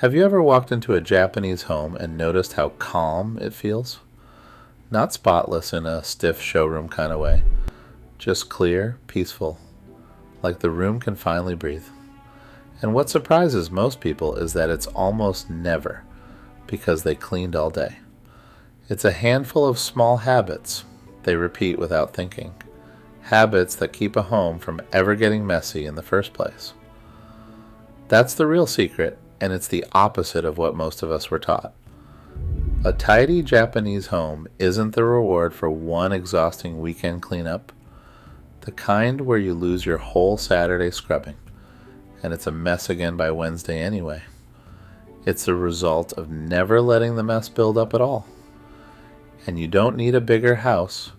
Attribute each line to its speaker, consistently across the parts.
Speaker 1: Have you ever walked into a Japanese home and noticed how calm it feels? Not spotless in a stiff showroom kind of way, just clear, peaceful, like the room can finally breathe. And what surprises most people is that it's almost never because they cleaned all day. It's a handful of small habits they repeat without thinking, habits that keep a home from ever getting messy in the first place. That's the real secret, and it's the opposite of what most of us were taught. A tidy Japanese home isn't the reward for one exhausting weekend cleanup, the kind where you lose your whole Saturday scrubbing, and it's a mess again by Wednesday anyway. It's the result of never letting the mess build up at all. And you don't need a bigger house,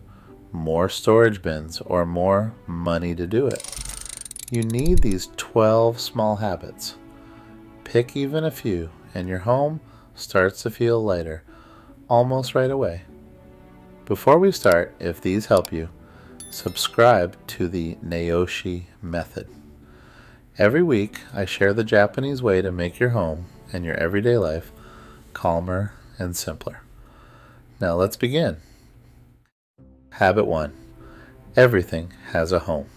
Speaker 1: more storage bins, or more money to do it. You need these 12 small habits. Pick even a few, and your home starts to feel lighter almost right away. Before we start, if these help you, subscribe to the Naoshi Method. Every week, I share the Japanese way to make your home and your everyday life calmer and simpler. Now let's begin. Habit 1. Everything has a home.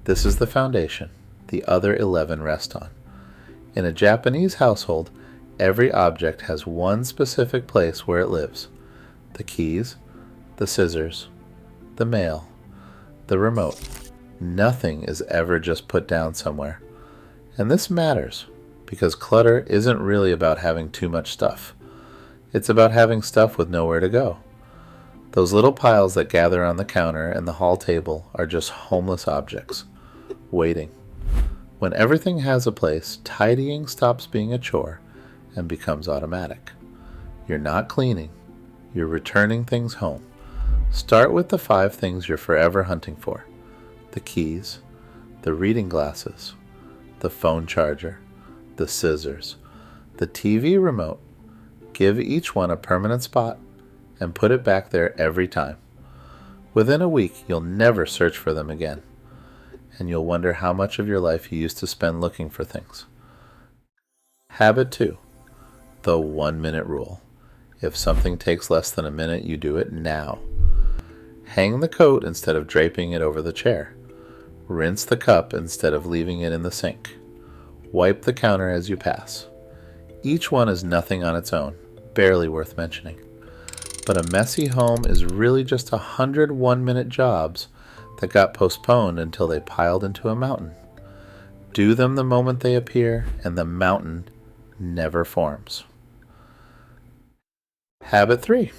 Speaker 1: This is the foundation the other 11 rest on. In a Japanese household, every object has one specific place where it lives. The keys, the scissors, the mail, the remote. Nothing is ever just put down somewhere. And this matters because clutter isn't really about having too much stuff. It's about having stuff with nowhere to go. Those little piles that gather on the counter and the hall table are just homeless objects, waiting. When everything has a place, tidying stops being a chore and becomes automatic. You're not cleaning, you're returning things home. Start with the 5 things you're forever hunting for: the keys, the reading glasses, the phone charger, the scissors, the TV remote. Give each one a permanent spot and put it back there every time. Within a week, you'll never search for them again, and you'll wonder how much of your life you used to spend looking for things. Habit 2. The 1-minute rule. If something takes less than a minute, you do it now. Hang the coat instead of draping it over the chair. Rinse the cup instead of leaving it in the sink. Wipe the counter as you pass. Each one is nothing on its own, barely worth mentioning. But a messy home is really just 100 1-minute jobs that got postponed until they piled into a mountain. Do them the moment they appear, and the mountain never forms. Habit 3.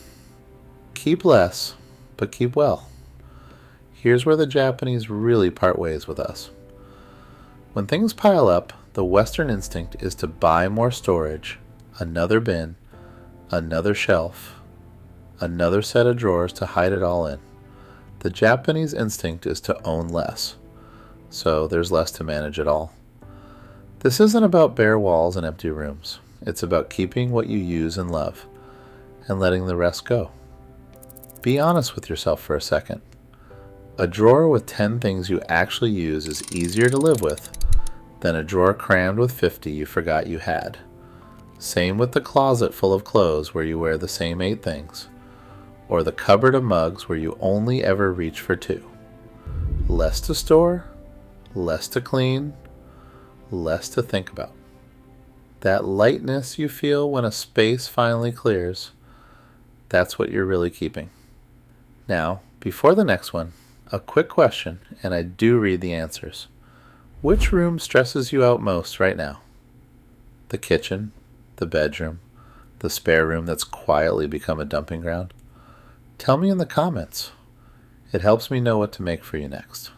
Speaker 1: Keep less, but keep well. Here's where the Japanese really part ways with us. When things pile up, the Western instinct is to buy more storage, another bin, another shelf, another set of drawers to hide it all in. The Japanese instinct is to own less, so there's less to manage at all. This isn't about bare walls and empty rooms. It's about keeping what you use and love, and letting the rest go. Be honest with yourself for a second. A drawer with 10 things you actually use is easier to live with than a drawer crammed with 50 you forgot you had. Same with the closet full of clothes where you wear the same 8 things, or the cupboard of mugs where you only ever reach for 2. Less to store, less to clean, less to think about. That lightness you feel when a space finally clears, that's what you're really keeping. Now, before the next one, a quick question, and I do read the answers. Which room stresses you out most right now? The kitchen, the bedroom, the spare room that's quietly become a dumping ground? Tell me in the comments. It helps me know what to make for you next.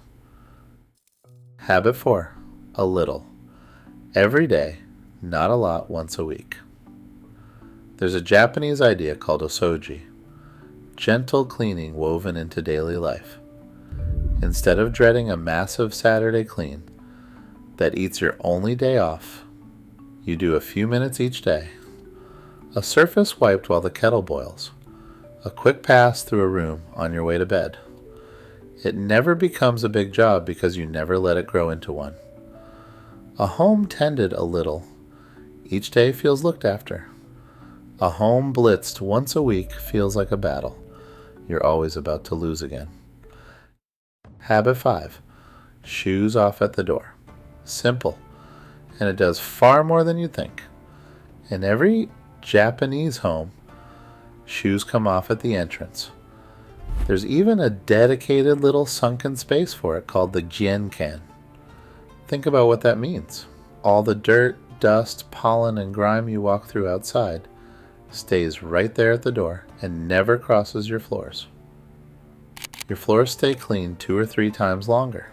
Speaker 1: Habit 4. A little. Every day, not a lot once a week. There's a Japanese idea called Osoji, gentle cleaning woven into daily life. Instead of dreading a massive Saturday clean that eats your only day off, you do a few minutes each day. A surface wiped while the kettle boils. A quick pass through a room on your way to bed. It never becomes a big job because you never let it grow into one. A home tended a little Each day feels looked after. A home blitzed once a week feels like a battle you're always about to lose again. Habit 5. Shoes off at the door. Simple, and it does far more than you'd think. In every Japanese home, shoes come off at the entrance. There's even a dedicated little sunken space for it called the Genkan. Think about what that means. All the dirt, dust, pollen, and grime you walk through outside stays right there at the door and never crosses your floors. Your floors stay clean 2 or 3 times longer.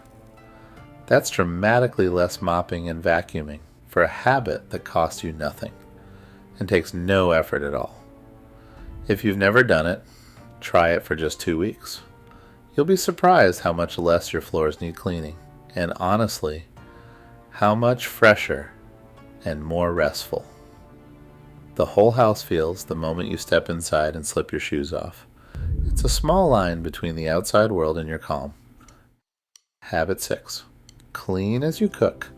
Speaker 1: That's dramatically less mopping and vacuuming for a habit that costs you nothing and takes no effort at all. If you've never done it, try it for just 2 weeks. You'll be surprised how much less your floors need cleaning, and honestly, how much fresher and more restful the whole house feels the moment you step inside and slip your shoes off. It's a small line between the outside world and your calm. Habit 6. Clean as you cook.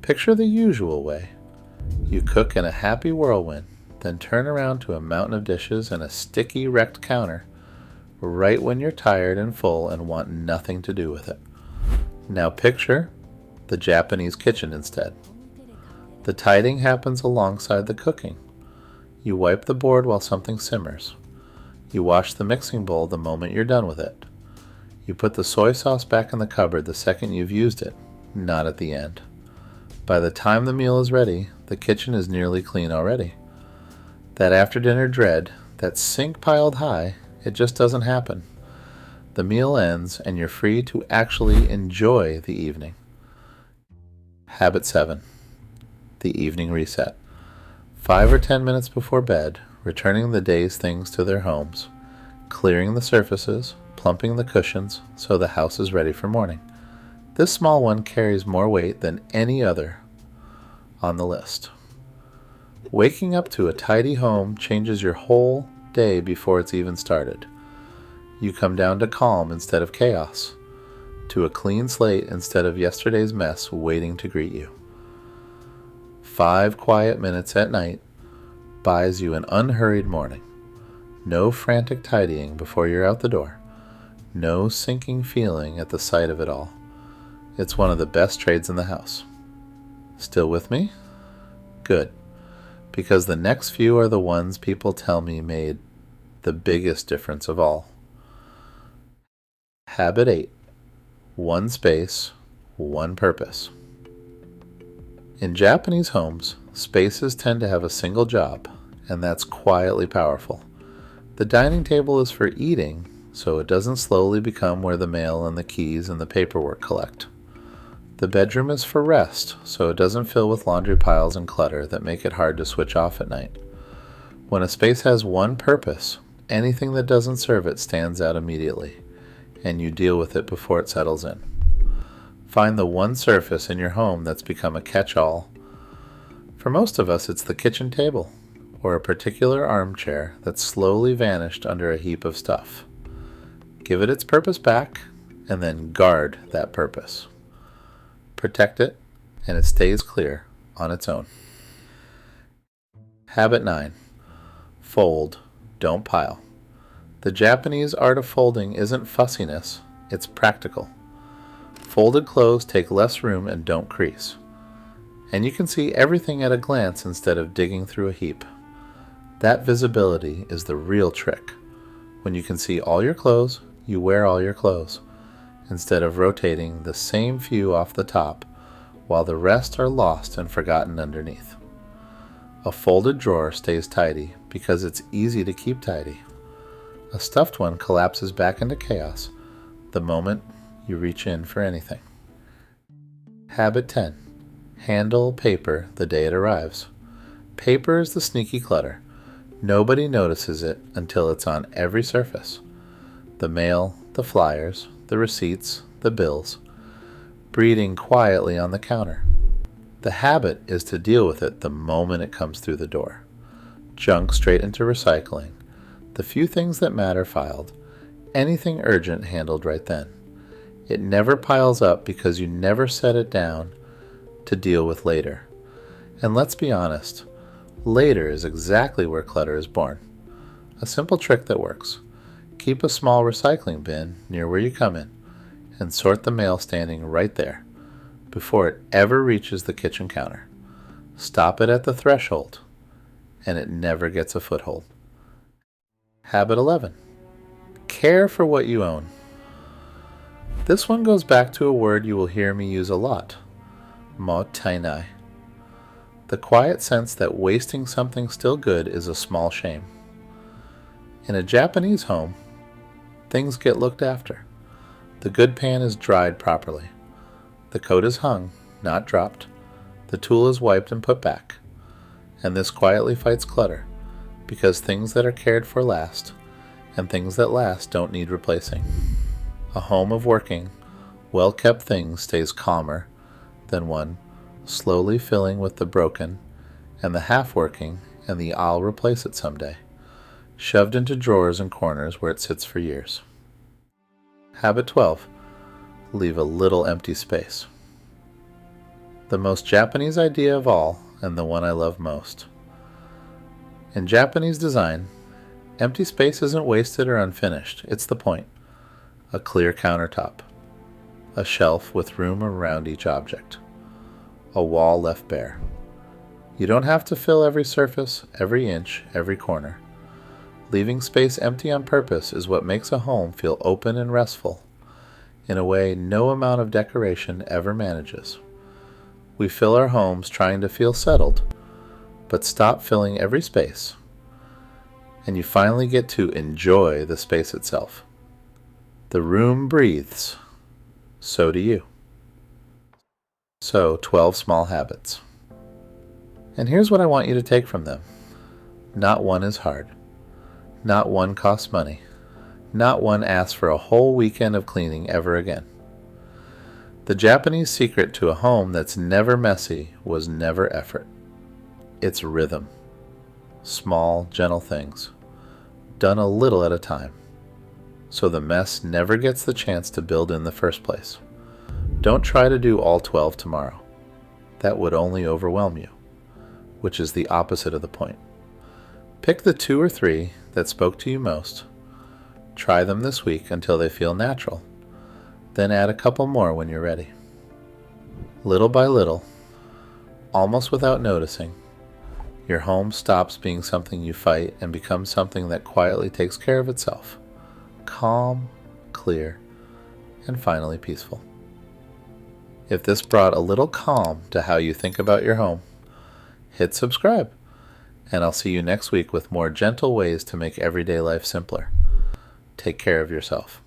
Speaker 1: Picture the usual way. You cook in a happy whirlwind, then turn around to a mountain of dishes and a sticky wrecked counter right when you're tired and full and want nothing to do with it. Now picture the Japanese kitchen instead. The tidying happens alongside the cooking. You wipe the board while something simmers. You wash the mixing bowl the moment you're done with it. You put the soy sauce back in the cupboard the second you've used it, not at the end. By the time the meal is ready, the kitchen is nearly clean already. That after-dinner dread, that sink piled high, it just doesn't happen. The meal ends and you're free to actually enjoy the evening. Habit 7. The evening reset. 5 or 10 minutes before bed, returning the day's things to their homes, clearing the surfaces, plumping the cushions so the house is ready for morning. This small one carries more weight than any other on the list. Waking up to a tidy home changes your whole day before it's even started. You come down to calm instead of chaos, to a clean slate instead of yesterday's mess waiting to greet you. 5 quiet minutes at night buys you an unhurried morning. No frantic tidying before you're out the door. No sinking feeling at the sight of it all. It's one of the best trades in the house. Still with me? Good. Because the next few are the ones people tell me made the biggest difference of all. Habit 8. One space, one purpose. In Japanese homes, spaces tend to have a single job, and that's quietly powerful. The dining table is for eating, so it doesn't slowly become where the mail and the keys and the paperwork collect. The bedroom is for rest, so it doesn't fill with laundry piles and clutter that make it hard to switch off at night. When a space has one purpose, anything that doesn't serve it stands out immediately, and you deal with it before it settles in. Find the one surface in your home that's become a catch-all. For most of us, it's the kitchen table, or a particular armchair that's slowly vanished under a heap of stuff. Give it its purpose back, and then guard that purpose. Protect it, and it stays clear on its own. Habit 9. Fold, don't pile. The Japanese art of folding isn't fussiness, it's practical. Folded clothes take less room and don't crease. And you can see everything at a glance instead of digging through a heap. That visibility is the real trick. When you can see all your clothes, you wear all your clothes, instead of rotating the same few off the top while the rest are lost and forgotten underneath. A folded drawer stays tidy because it's easy to keep tidy. A stuffed one collapses back into chaos the moment you reach in for anything. Habit 10. Handle paper the day it arrives. Paper is the sneaky clutter. Nobody notices it until it's on every surface. The mail, the flyers, the receipts, the bills, breeding quietly on the counter. The habit is to deal with it the moment it comes through the door. Junk straight into recycling. The few things that matter filed. Anything urgent handled right then. It never piles up because you never set it down to deal with later. And let's be honest, Later is exactly where clutter is born. A simple trick that works. Keep a small recycling bin near where you come in and sort the mail standing right there before it ever reaches the kitchen counter. Stop it at the threshold and it never gets a foothold. Habit 11. Care for what you own. This one goes back to a word you will hear me use a lot, Mottainai. The quiet sense that wasting something still good is a small shame. In a Japanese home, things get looked after. The good pan is dried properly. The coat is hung, not dropped. The tool is wiped and put back. And this quietly fights clutter, because things that are cared for last, and things that last don't need replacing. A home of working, well-kept things stays calmer than one slowly filling with the broken and the half-working and the "I'll replace it someday," shoved into drawers and corners where it sits for years. Habit 12. Leave a little empty space. The most Japanese idea of all, and the one I love most. In Japanese design, empty space isn't wasted or unfinished, it's the point. A clear countertop. A shelf with room around each object. A wall left bare. You don't have to fill every surface, every inch, every corner. Leaving space empty on purpose is what makes a home feel open and restful, in a way no amount of decoration ever manages. We fill our homes trying to feel settled, but stop filling every space, and you finally get to enjoy the space itself. The room breathes. So do you. So, 12 small habits. And here's what I want you to take from them. Not one is hard. Not one costs money. Not one asks for a whole weekend of cleaning ever again. The Japanese secret to a home that's never messy was never effort. It's rhythm. Small, gentle things, done a little at a time, so the mess never gets the chance to build in the first place. Don't try to do all 12 tomorrow. That would only overwhelm you, which is the opposite of the point. Pick the 2 or 3 that spoke to you most. Try them this week until they feel natural. Then add a couple more when you're ready. Little by little, almost without noticing, your home stops being something you fight and becomes something that quietly takes care of itself. Calm, clear, and finally peaceful. If this brought a little calm to how you think about your home, hit subscribe, and I'll see you next week with more gentle ways to make everyday life simpler. Take care of yourself.